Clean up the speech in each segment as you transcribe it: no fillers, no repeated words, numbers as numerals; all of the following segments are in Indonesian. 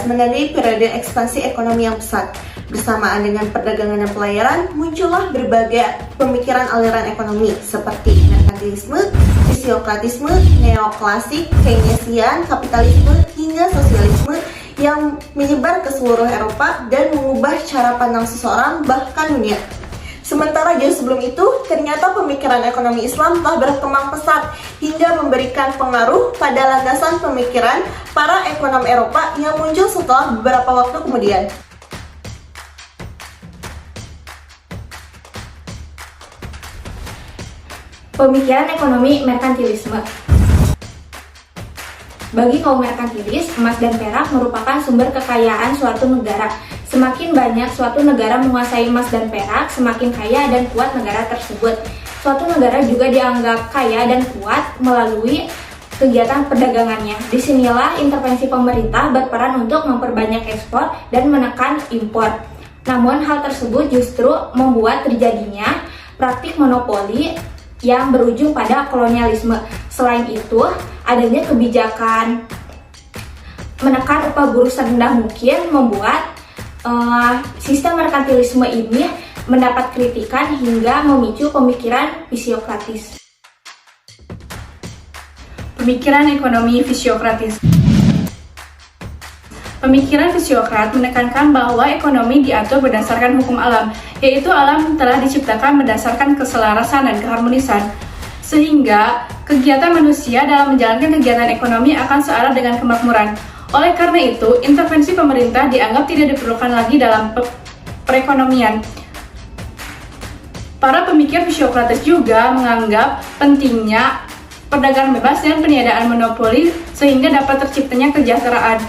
menandai periode ekspansi ekonomi yang pesat. Bersamaan dengan perdagangan dan pelayaran, muncullah berbagai pemikiran aliran ekonomi seperti merkantilisme, fisiokratisme, neoklasik, Keynesian, kapitalisme, hingga sosialisme yang menyebar ke seluruh Eropa dan mengubah cara pandang seseorang bahkan dunia. Sementara jauh sebelum itu, ternyata pemikiran ekonomi Islam telah berkembang pesat hingga memberikan pengaruh pada landasan pemikiran para ekonom Eropa yang muncul setelah beberapa waktu kemudian. Pemikiran ekonomi merkantilisme. Bagi kaum merkantilis, emas dan perak merupakan sumber kekayaan suatu negara. Semakin banyak suatu negara menguasai emas dan perak, semakin kaya dan kuat negara tersebut. Suatu negara juga dianggap kaya dan kuat melalui kegiatan perdagangannya. Disinilah intervensi pemerintah berperan untuk memperbanyak ekspor dan menekan impor. Namun hal tersebut justru membuat terjadinya praktik monopoli yang berujung pada kolonialisme. Selain itu, adanya kebijakan menekan upah buruh serendah mungkin membuat sistem merkantilisme ini mendapat kritikan hingga memicu pemikiran fisiokratis. Pemikiran ekonomi fisiokratis. Pemikiran fisiokrat menekankan bahwa ekonomi diatur berdasarkan hukum alam, yaitu alam telah diciptakan berdasarkan keselarasan dan keharmonisan, sehingga kegiatan manusia dalam menjalankan kegiatan ekonomi akan searah dengan kemakmuran. Oleh karena itu, intervensi pemerintah dianggap tidak diperlukan lagi dalam perekonomian. Para pemikir fisiokratis juga menganggap pentingnya perdagangan bebas dan peniadaan monopoli sehingga dapat terciptanya kesejahteraan.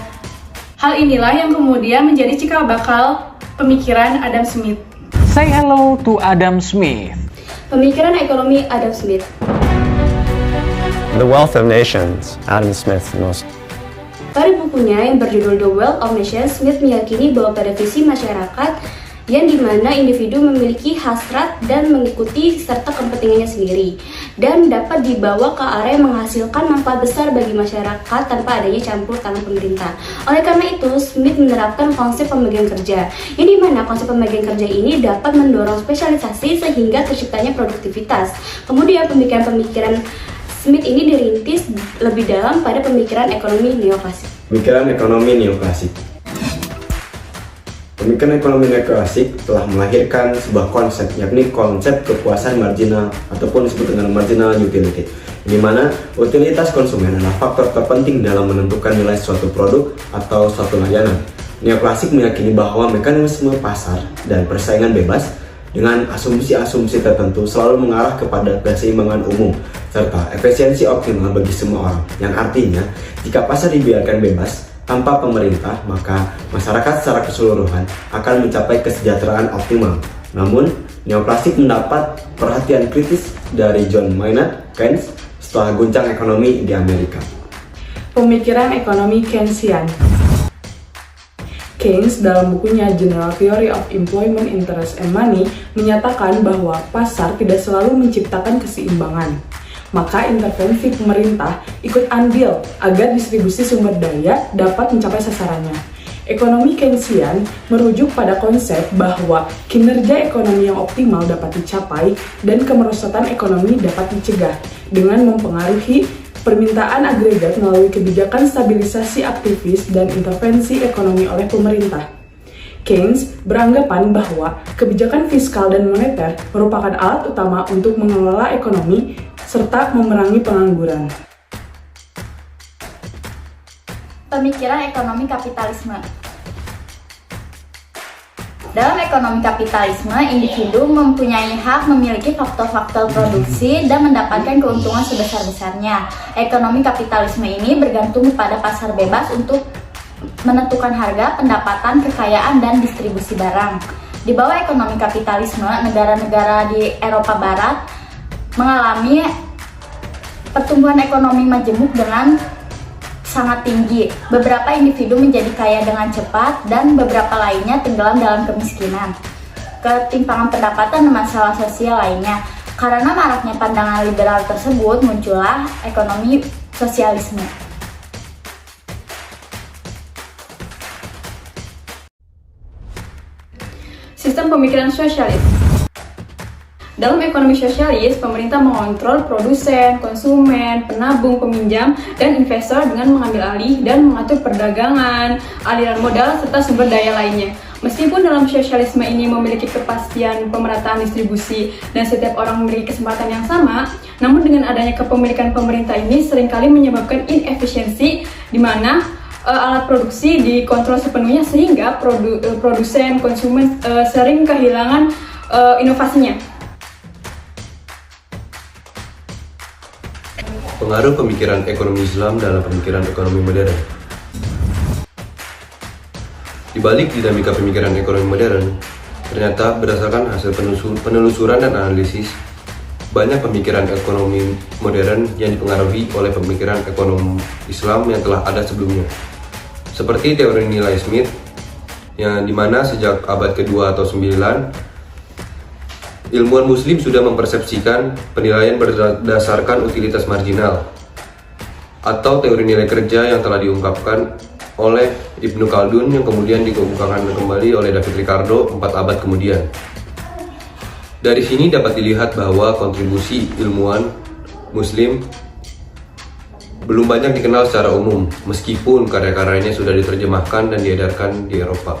Hal inilah yang kemudian menjadi cikal bakal pemikiran Adam Smith. Say hello to Adam Smith. Pemikiran ekonomi Adam Smith. The Wealth of Nations, Adam Smith most. Pada bukunya yang berjudul The Wealth of Nations, Smith meyakini bahwa pada visi masyarakat yang dimana individu memiliki hasrat dan mengikuti serta kepentingannya sendiri dan dapat dibawa ke area yang menghasilkan manfaat besar bagi masyarakat tanpa adanya campur tangan pemerintah. Oleh karena itu, Smith menerapkan konsep pembagian kerja, yang dimana konsep pembagian kerja ini dapat mendorong spesialisasi sehingga terciptanya produktivitas. Kemudian pemikiran-pemikiran Smith ini dirintis lebih dalam pada pemikiran ekonomi neoklasik. Pemikiran ekonomi neoklasik. Pemikiran ekonomi neoklasik telah melahirkan sebuah konsep, yakni konsep kepuasan marginal ataupun disebut dengan marginal utility, di mana utilitas konsumen adalah faktor terpenting dalam menentukan nilai suatu produk atau suatu layanan. Neoklasik meyakini bahwa mekanisme pasar dan persaingan bebas dengan asumsi-asumsi tertentu selalu mengarah kepada keseimbangan umum serta efisiensi optimal bagi semua orang, yang artinya jika pasar dibiarkan bebas tanpa pemerintah, maka masyarakat secara keseluruhan akan mencapai kesejahteraan optimal. Namun, neoklasik mendapat perhatian kritis dari John Maynard Keynes setelah guncang ekonomi di Amerika. Pemikiran ekonomi Keynesian. Keynes dalam bukunya General Theory of Employment, Interest and Money menyatakan bahwa pasar tidak selalu menciptakan keseimbangan. Maka intervensi pemerintah ikut andil agar distribusi sumber daya dapat mencapai sasarannya. Ekonomi Keynesian merujuk pada konsep bahwa kinerja ekonomi yang optimal dapat dicapai dan kemerosotan ekonomi dapat dicegah dengan mempengaruhi permintaan agregat melalui kebijakan stabilisasi aktivis dan intervensi ekonomi oleh pemerintah. Keynes beranggapan bahwa kebijakan fiskal dan moneter merupakan alat utama untuk mengelola ekonomi serta memerangi pengangguran. Pemikiran ekonomi kapitalisme. Dalam ekonomi kapitalisme, individu mempunyai hak memiliki faktor-faktor produksi dan mendapatkan keuntungan sebesar-besarnya. Ekonomi kapitalisme ini bergantung pada pasar bebas untuk menentukan harga, pendapatan, kekayaan, dan distribusi barang. Di bawah ekonomi kapitalisme, negara-negara di Eropa Barat mengalami pertumbuhan ekonomi majemuk dengan sangat tinggi. Beberapa individu menjadi kaya dengan cepat dan beberapa lainnya tenggelam dalam kemiskinan, ketimpangan pendapatan dan masalah sosial lainnya. Karena maraknya pandangan liberal tersebut, muncullah ekonomi sosialisme. sistem pemikiran sosialis. Dalam ekonomi sosialis, pemerintah mengontrol produsen, konsumen, penabung, peminjam, dan investor dengan mengambil alih dan mengatur perdagangan, aliran modal, serta sumber daya lainnya. Meskipun dalam sosialisme ini memiliki kepastian pemerataan distribusi dan setiap orang memiliki kesempatan yang sama, namun dengan adanya kepemilikan pemerintah ini seringkali menyebabkan inefisiensi di mana alat produksi dikontrol sepenuhnya sehingga produsen, konsumen sering kehilangan inovasinya. Pengaruh pemikiran ekonomi Islam dalam pemikiran ekonomi modern. Di balik dinamika pemikiran ekonomi modern, ternyata berdasarkan hasil penelusuran dan analisis, banyak pemikiran ekonomi modern yang dipengaruhi oleh pemikiran ekonomi Islam yang telah ada sebelumnya. Seperti teori nilai Smith, yang dimana sejak abad kedua atau 9, ilmuwan muslim sudah mempersepsikan penilaian berdasarkan utilitas marginal atau teori nilai kerja yang telah diungkapkan oleh Ibnu Khaldun yang kemudian dikemukakan kembali oleh David Ricardo 4 abad kemudian. Dari sini dapat dilihat bahwa kontribusi ilmuwan muslim belum banyak dikenal secara umum meskipun karya-karyanya sudah diterjemahkan dan diedarkan di Eropa.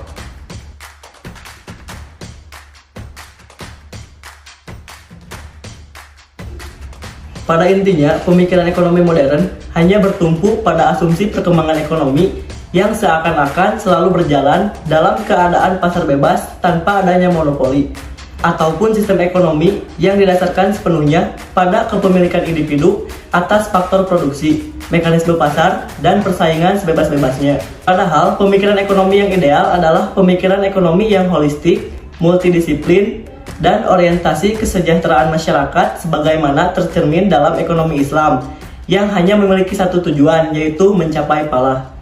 Pada intinya, pemikiran ekonomi modern hanya bertumpu pada asumsi perkembangan ekonomi yang seakan-akan selalu berjalan dalam keadaan pasar bebas tanpa adanya monopoli, ataupun sistem ekonomi yang didasarkan sepenuhnya pada kepemilikan individu atas faktor produksi, mekanisme pasar, dan persaingan sebebas-bebasnya. Padahal, pemikiran ekonomi yang ideal adalah pemikiran ekonomi yang holistik, multidisiplin, dan orientasi kesejahteraan masyarakat sebagaimana tercermin dalam ekonomi Islam yang hanya memiliki satu tujuan, yaitu mencapai falah.